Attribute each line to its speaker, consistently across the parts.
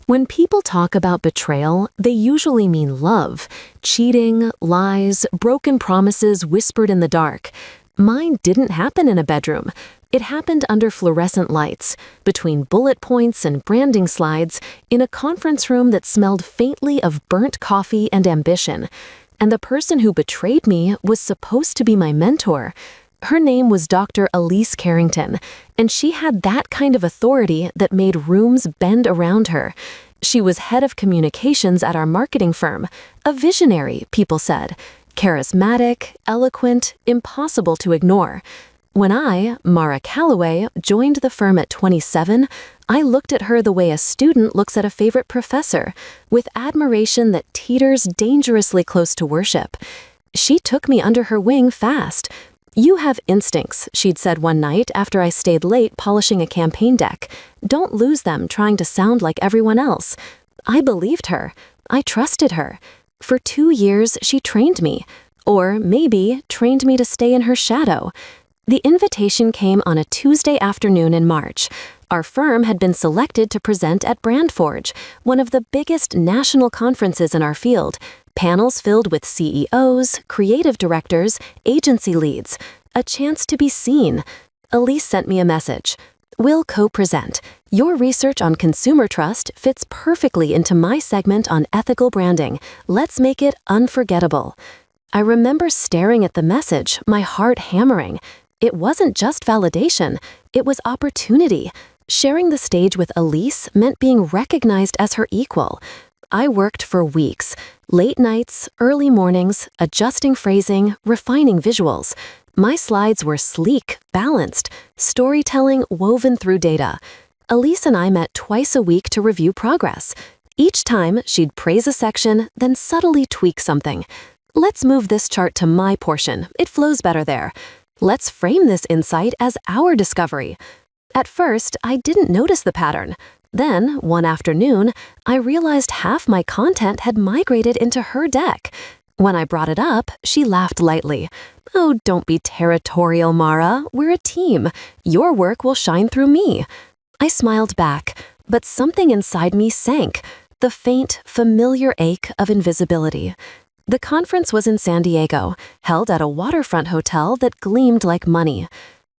Speaker 1: When people talk about betrayal, they usually mean love, cheating, lies, broken promises whispered in the dark. Mine didn't happen in a bedroom. It happened under fluorescent lights, between bullet points and branding slides, in a conference room that smelled faintly of burnt coffee and ambition. And the person who betrayed me was supposed to be my mentor. Her name was Dr. Elise Carrington, and she had that kind of authority that made rooms bend around her. She was head of communications at our marketing firm, a visionary, people said, charismatic, eloquent, impossible to ignore. When I, Mara Calloway, joined the firm at 27, I looked at her the way a student looks at a favorite professor, with admiration that teeters dangerously close to worship. She took me under her wing fast. "You have instincts," she'd said one night after I stayed late polishing a campaign deck. "Don't lose them trying to sound like everyone else." I believed her. I trusted her. For 2 years, she trained me. Or maybe trained me to stay in her shadow. The invitation came on a Tuesday afternoon in March. Our firm had been selected to present at BrandForge, one of the biggest national conferences in our field. Panels filled with CEOs, creative directors, agency leads. A chance to be seen. Elise sent me a message. "We'll co-present. Your research on consumer trust fits perfectly into my segment on ethical branding. Let's make it unforgettable." I remember staring at the message, my heart hammering. It wasn't just validation. It was opportunity. Sharing the stage with Elise meant being recognized as her equal. I worked for weeks, late nights, early mornings, adjusting phrasing, refining visuals. My slides were sleek, balanced, storytelling woven through data. Elise and I met twice a week to review progress. Each time, she'd praise a section, then subtly tweak something. "Let's move this chart to my portion. It flows better there. Let's frame this insight as our discovery." At first, I didn't notice the pattern. Then, one afternoon, I realized half my content had migrated into her deck. When I brought it up, she laughed lightly. "Oh, don't be territorial, Mara. We're a team. Your work will shine through me." I smiled back, but something inside me sank, the faint, familiar ache of invisibility. The conference was in San Diego, held at a waterfront hotel that gleamed like money.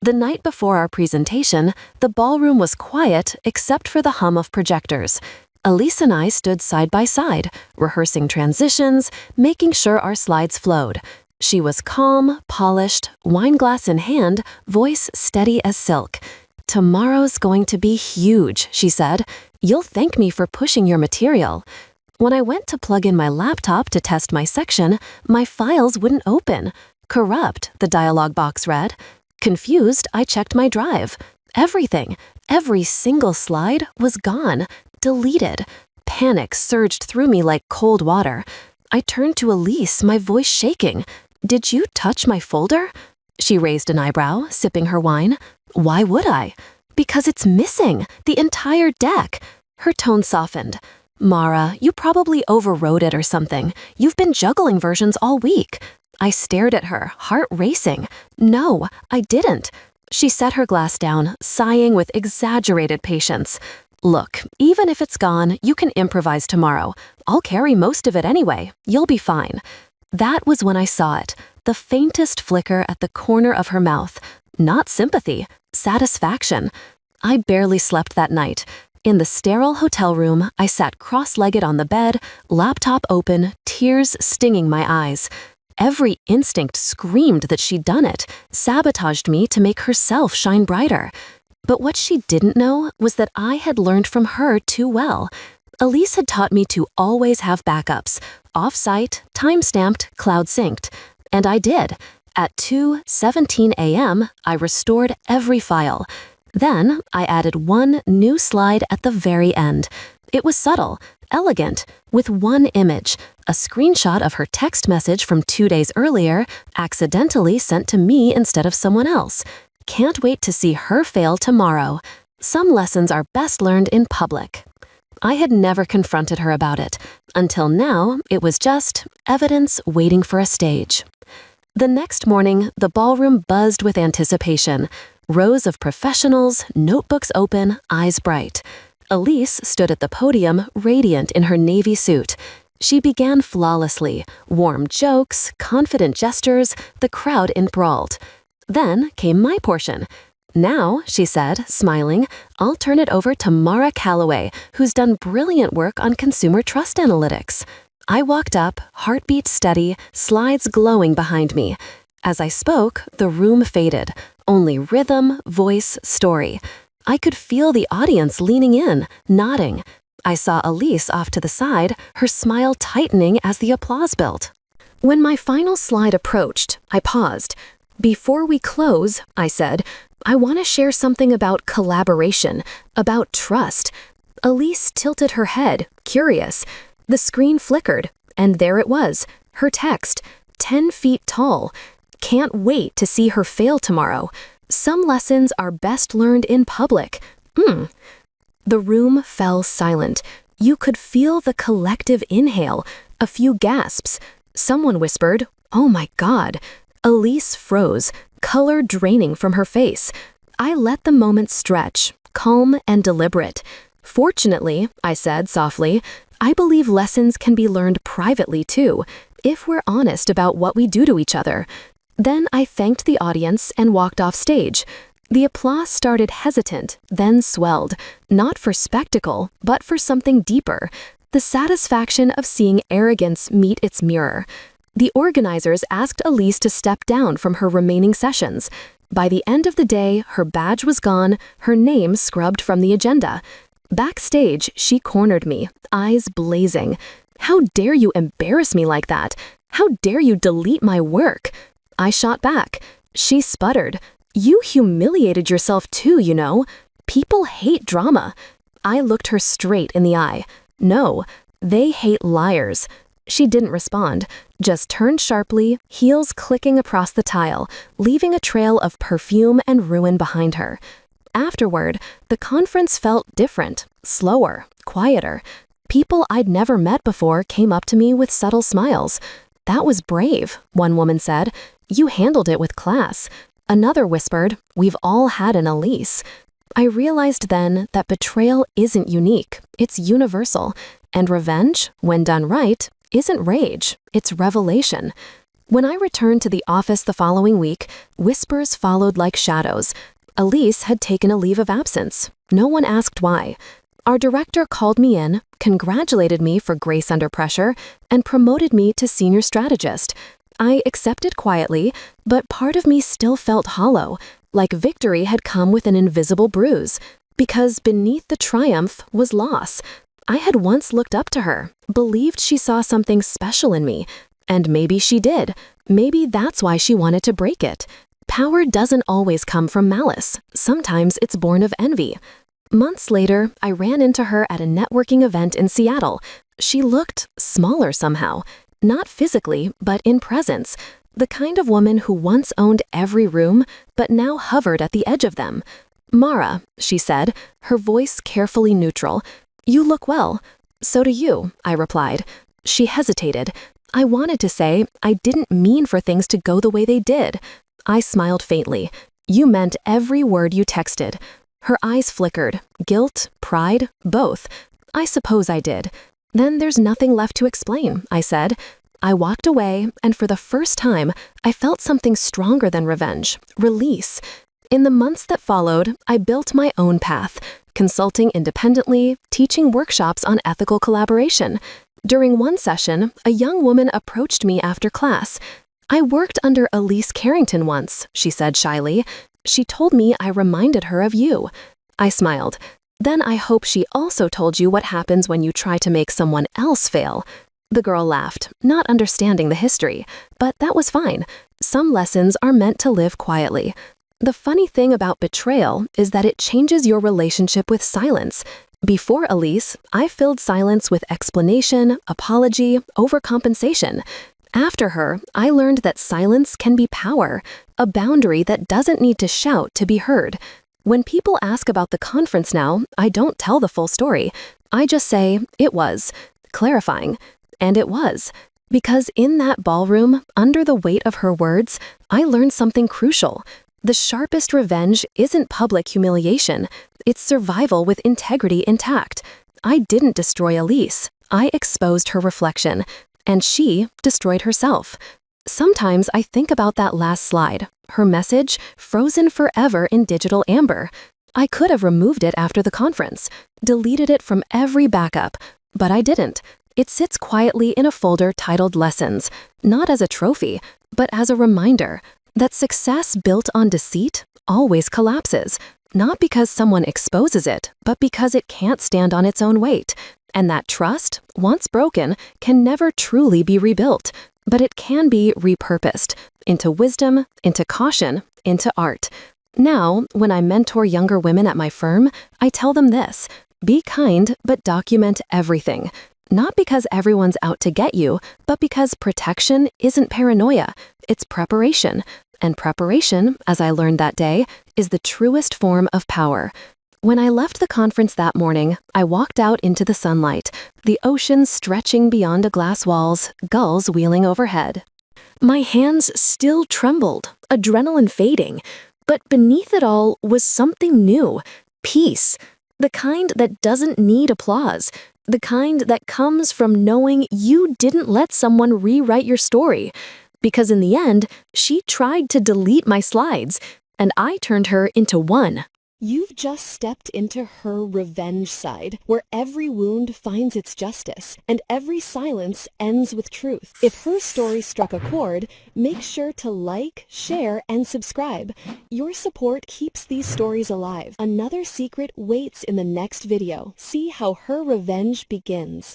Speaker 1: The night before our presentation, the ballroom was quiet except for the hum of projectors. Elise and I stood side by side, rehearsing transitions, making sure our slides flowed. She was calm, polished, wine glass in hand, voice steady as silk. "Tomorrow's going to be huge," she said. "You'll thank me for pushing your material." When I went to plug in my laptop to test my section, my files wouldn't open. "Corrupt," the dialog box read. Confused, I checked my drive. Everything, every single slide was gone, deleted. Panic surged through me like cold water. I turned to Elise, my voice shaking. "Did you touch my folder?" She raised an eyebrow, sipping her wine. "Why would I?" "Because it's missing, the entire deck." Her tone softened. "Mara, you probably overwrote it or something. You've been juggling versions all week." I stared at her, heart racing. "No, I didn't." She set her glass down, sighing with exaggerated patience. "Look, even if it's gone, you can improvise tomorrow. I'll carry most of it anyway. You'll be fine." That was when I saw it, the faintest flicker at the corner of her mouth. Not sympathy, satisfaction. I barely slept that night. In the sterile hotel room, I sat cross-legged on the bed, laptop open, tears stinging my eyes. Every instinct screamed that she'd done it, sabotaged me to make herself shine brighter. But what she didn't know was that I had learned from her too well. Elise had taught me to always have backups, off-site, time-stamped, cloud-synced. And I did. At 2:17 a.m., I restored every file. Then, I added one new slide at the very end. It was subtle, elegant, with one image, a screenshot of her text message from 2 days earlier, accidentally sent to me instead of someone else. Can't wait to see her fail tomorrow. Some lessons are best learned in public. I had never confronted her about it. Until now, it was just evidence waiting for a stage. The next morning, the ballroom buzzed with anticipation. Rows of professionals, notebooks open, eyes bright. Elise stood at the podium, radiant in her navy suit. She began flawlessly, warm jokes, confident gestures, the crowd enthralled. Then came my portion. "Now," she said, smiling, "I'll turn it over to Mara Calloway, who's done brilliant work on consumer trust analytics." I walked up, heartbeat steady, slides glowing behind me. As I spoke, the room faded. Only rhythm, voice, story. I could feel the audience leaning in, nodding. I saw Elise off to the side, her smile tightening as the applause built. When my final slide approached, I paused. "Before we close," I said, "I want to share something about collaboration, about trust." Elise tilted her head, curious. The screen flickered, and there it was, her text, 10 feet tall. "Can't wait to see her fail tomorrow. Some lessons are best learned in public." The room fell silent. You could feel the collective inhale, a few gasps. Someone whispered, "Oh my God." Elise froze, color draining from her face. I let the moment stretch, calm and deliberate. "Fortunately," I said softly, "I believe lessons can be learned privately too, if we're honest about what we do to each other." Then I thanked the audience and walked off stage. The applause started hesitant, then swelled, not for spectacle, but for something deeper, the satisfaction of seeing arrogance meet its mirror. The organizers asked Elise to step down from her remaining sessions. By the end of the day, her badge was gone, her name scrubbed from the agenda. Backstage, she cornered me, eyes blazing. "How dare you embarrass me like that? How dare you delete my work?" I shot back. She sputtered. "You humiliated yourself too, you know. People hate drama." I looked her straight in the eye. "No, they hate liars." She didn't respond, just turned sharply, heels clicking across the tile, leaving a trail of perfume and ruin behind her. Afterward, the conference felt different, slower, quieter. People I'd never met before came up to me with subtle smiles. "That was brave," one woman said. "You handled it with class." Another whispered, "We've all had an Elise." I realized then that betrayal isn't unique, it's universal. And revenge, when done right, isn't rage, it's revelation. When I returned to the office the following week, whispers followed like shadows. Elise had taken a leave of absence. No one asked why. Our director called me in, congratulated me for grace under pressure, and promoted me to senior strategist. I accepted quietly, but part of me still felt hollow, like victory had come with an invisible bruise, because beneath the triumph was loss. I had once looked up to her, believed she saw something special in me, and maybe she did. Maybe that's why she wanted to break it. Power doesn't always come from malice. Sometimes it's born of envy. Months later, I ran into her at a networking event in Seattle. She looked smaller somehow. Not physically, but in presence. The kind of woman who once owned every room, but now hovered at the edge of them. "Mara," she said, her voice carefully neutral. "You look well." "So do you," I replied. She hesitated. I wanted to say I didn't mean for things to go the way they did. I smiled faintly. "You meant every word you texted." Her eyes flickered. Guilt, pride, both. "I suppose I did." "Then there's nothing left to explain," I said. I walked away, and for the first time, I felt something stronger than revenge, release. In the months that followed, I built my own path, consulting independently, teaching workshops on ethical collaboration. During one session, a young woman approached me after class. "I worked under Elise Carrington once," she said shyly. "She told me I reminded her of you." I smiled. "Then I hope she also told you what happens when you try to make someone else fail." The girl laughed, not understanding the history, but that was fine. Some lessons are meant to live quietly. The funny thing about betrayal is that it changes your relationship with silence. Before Elise, I filled silence with explanation, apology, overcompensation. After her, I learned that silence can be power, a boundary that doesn't need to shout to be heard. When people ask about the conference now, I don't tell the full story. I just say, "It was," clarifying. And it was. Because in that ballroom, under the weight of her words, I learned something crucial. The sharpest revenge isn't public humiliation. It's survival with integrity intact. I didn't destroy Elise. I exposed her reflection. And she destroyed herself. Sometimes I think about that last slide, her message frozen forever in digital amber. I could have removed it after the conference, deleted it from every backup, but I didn't. It sits quietly in a folder titled Lessons, not as a trophy, but as a reminder that success built on deceit always collapses, not because someone exposes it, but because it can't stand on its own weight. And that trust, once broken, can never truly be rebuilt, but it can be repurposed into wisdom, into caution, into art. Now, when I mentor younger women at my firm, I tell them this: be kind, but document everything. Not because everyone's out to get you, but because protection isn't paranoia, it's preparation. And preparation, as I learned that day, is the truest form of power. When I left the conference that morning, I walked out into the sunlight, the ocean stretching beyond the glass walls, gulls wheeling overhead. My hands still trembled, adrenaline fading, but beneath it all was something new: peace. The kind that doesn't need applause, the kind that comes from knowing you didn't let someone rewrite your story. Because in the end, she tried to delete my slides, and I turned her into one.
Speaker 2: You've just stepped into her revenge side, where every wound finds its justice, and every silence ends with truth. If her story struck a chord, make sure to like, share, and subscribe. Your support keeps these stories alive. Another secret waits in the next video. See how her revenge begins.